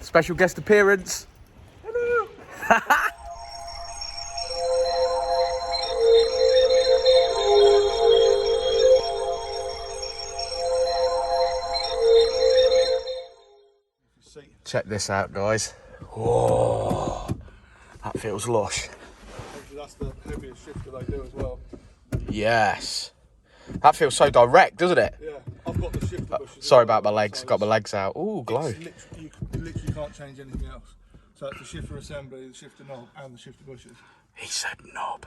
Special guest appearance. Hello. Check this out, guys. Whoa, that feels lush. Actually, that's the heaviest shifter they do as well. Yes. That feels so direct, doesn't it? Yeah, I've got the shifter bushes. Sorry about my legs. Got my legs out. Ooh, glow. You literally can't change anything else. So it's the shifter assembly, the shifter knob, and the shifter bushes. He said knob.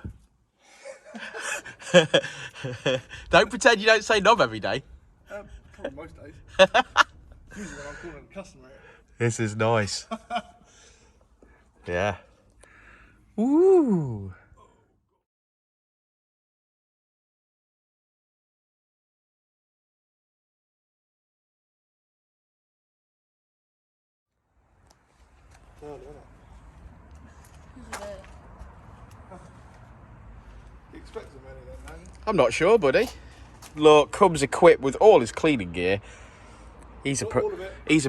Don't pretend you don't say knob every day. Probably most days. Usually when I'm calling a customer. This is nice. Yeah. Ooh. You expect them anything, man? I'm not sure, buddy. Look, comes equipped with all his cleaning gear. He's a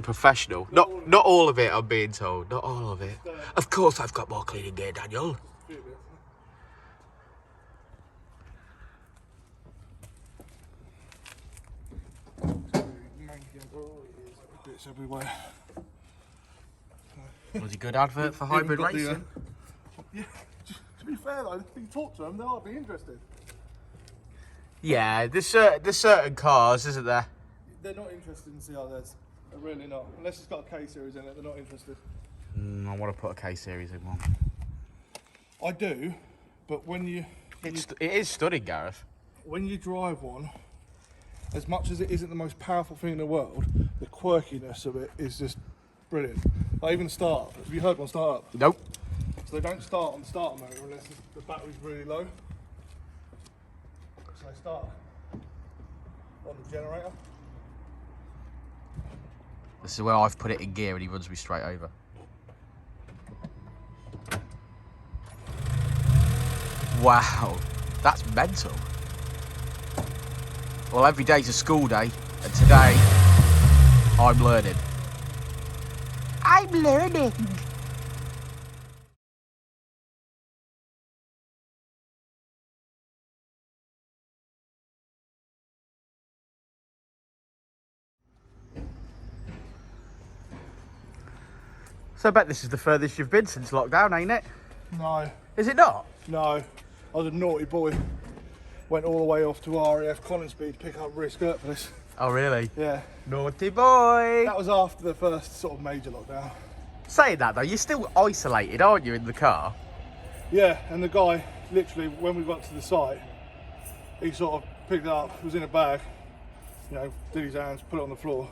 professional. Not all of it, I'm being told. Not all of it. Of course I've got more cleaning gear, Daniel. Bits everywhere. Was he good advert for hybrid racing? Yeah, to be fair though, if you talk to them, they might be interested. Yeah, there's certain cars, isn't there? They're not interested in CRZs. They're really not. Unless it's got a K series in it, they're not interested. I want to put a K series in one. I do, but when it is stunning, Gareth. When you drive one, as much as it isn't the most powerful thing in the world, the quirkiness of it is just brilliant. Like even start. Have you heard one start up? Nope. So they don't start on the starter motor unless the battery's really low. So they start on the generator. This is where I've put it in gear and he runs me straight over. Wow, that's mental. Well, every day's a school day, and today I'm learning. I'm learning. So I bet this is the furthest you've been since lockdown, ain't it? No. Is it not? No. I was a naughty boy. Went all the way off to RAF Coningsby to pick up rear skirt for this. Oh, really? Yeah. Naughty boy. That was after the first sort of major lockdown. Saying that though, you're still isolated, aren't you, in the car? Yeah, and the guy, literally, when we got to the site, he sort of picked it up, was in a bag, you know, did his hands, put it on the floor.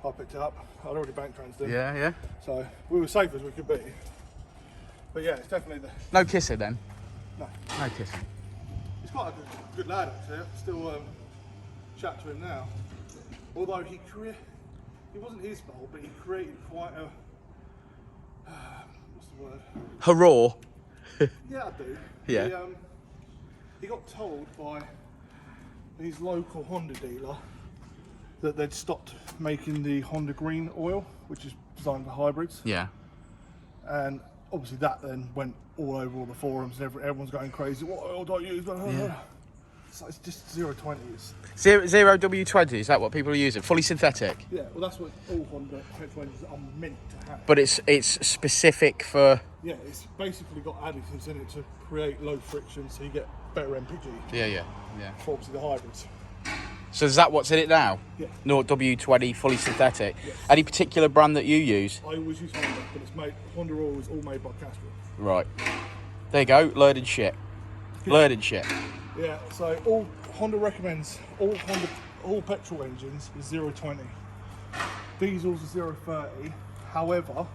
I picked it up. I'd already bank transferred him. Yeah, yeah. So we were safe as we could be. But yeah, it's definitely the... No kissing then? No. No kissing. He's quite a good lad actually. I still chat to him now. Although it wasn't his fault, but he created quite a... what's the word? Hurrah. Yeah, I do. Yeah. He got told by his local Honda dealer that they'd stopped making the Honda Green oil, which is designed for hybrids. Yeah. And obviously that then went all over all the forums and everyone's going crazy. What oil do I use? Yeah. So it's just 020. Zero W20, is that what people are using? Fully synthetic? Yeah, well that's what all Honda petrol engines are meant to have. But it's specific for... Yeah, it's basically got additives in it to create low friction so you get better MPG. Yeah. For obviously the hybrids. So is that what's in it now? Yeah. No, W20, fully synthetic. Yes. Any particular brand that you use? I always use Honda, but it's made, Honda oil is all made by Castrol. Right. There you go, learning shit. Learning shit. Yeah, so Honda recommends all petrol engines is 020. Diesels are 030. However,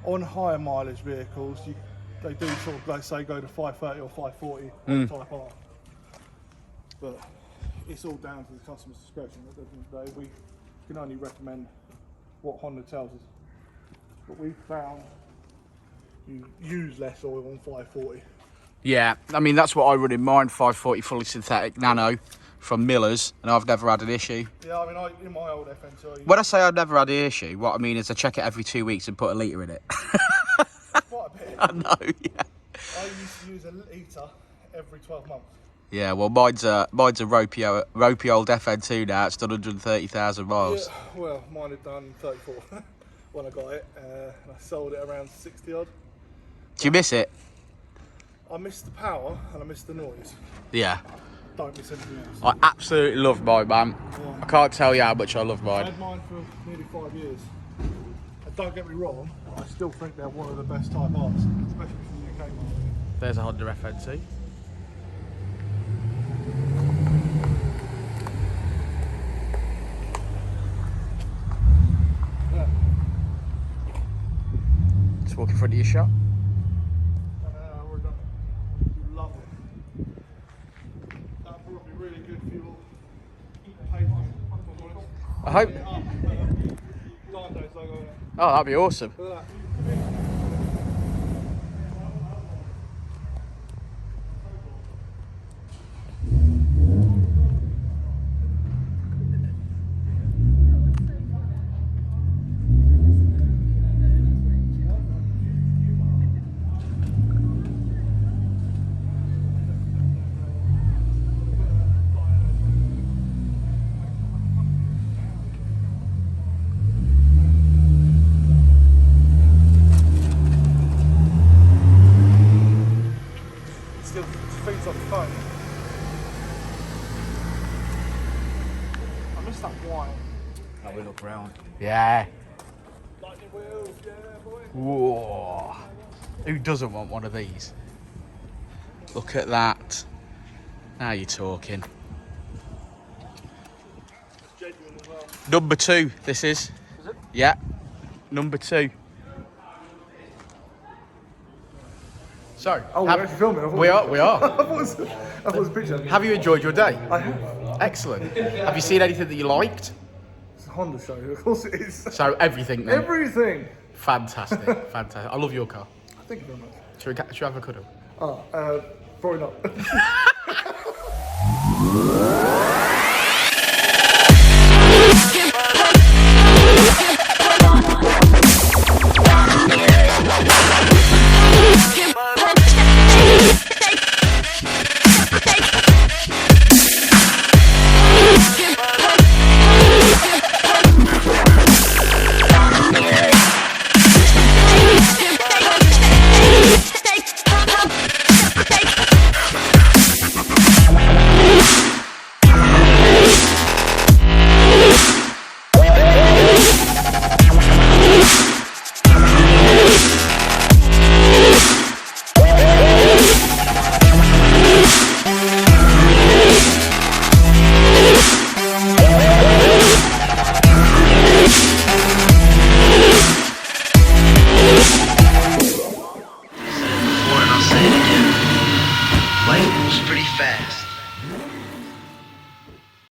on higher mileage vehicles, they do sort of, they say go to 530 or 540 on Type R. But it's all down to the customer's discretion. At the end of the day, we can only recommend what Honda tells us. But we found you use less oil on 540. Yeah, I mean, that's what I run in mine, 540 fully synthetic nano. from Miller's, and I've never had an issue. Yeah, I mean, in my old Fn2, When I say I've never had an issue, what I mean is I check it every 2 weeks and put a litre in it. quite a bit. I know, yeah. I used to use a litre every 12 months. Yeah, well, mine's a ropey old FN2 now. It's done 130,000 miles. Yeah, well, mine had done 34 when I got it, and I sold it around 60 odd. Do you miss it? I missed the power and I missed the noise. Yeah. Don't miss anything else. I absolutely love mine, man. Yeah. I can't tell you how much I love I mine. had mine for nearly 5 years. And don't get me wrong, I still think they're one of the best Type R's, especially for the UK market. There's a Honda FNC. Yeah. Just walk in front of your shop. We're done. You love it. That'd probably be really good for your pavement. I hope. Dynodaze logo. Oh, that'd be awesome. Look at that. Still feeds off the phone. I missed that white. Have we look round? Yeah. Lightning wheels, yeah, boy. Whoa. Who doesn't want one of these? Look at that. Now you're talking. It's genuine as well. Number 2, this is. Is it? Yeah. Number 2. So, Oh, we're actually filming. we are. I thought it was a picture. Have you enjoyed your day? I have. Excellent. Have you seen anything that you liked? It's a Honda show, of course it is. So everything then. Everything. Fantastic, fantastic. I love your car. Thank you very much. Should we have a cuddle? Probably not.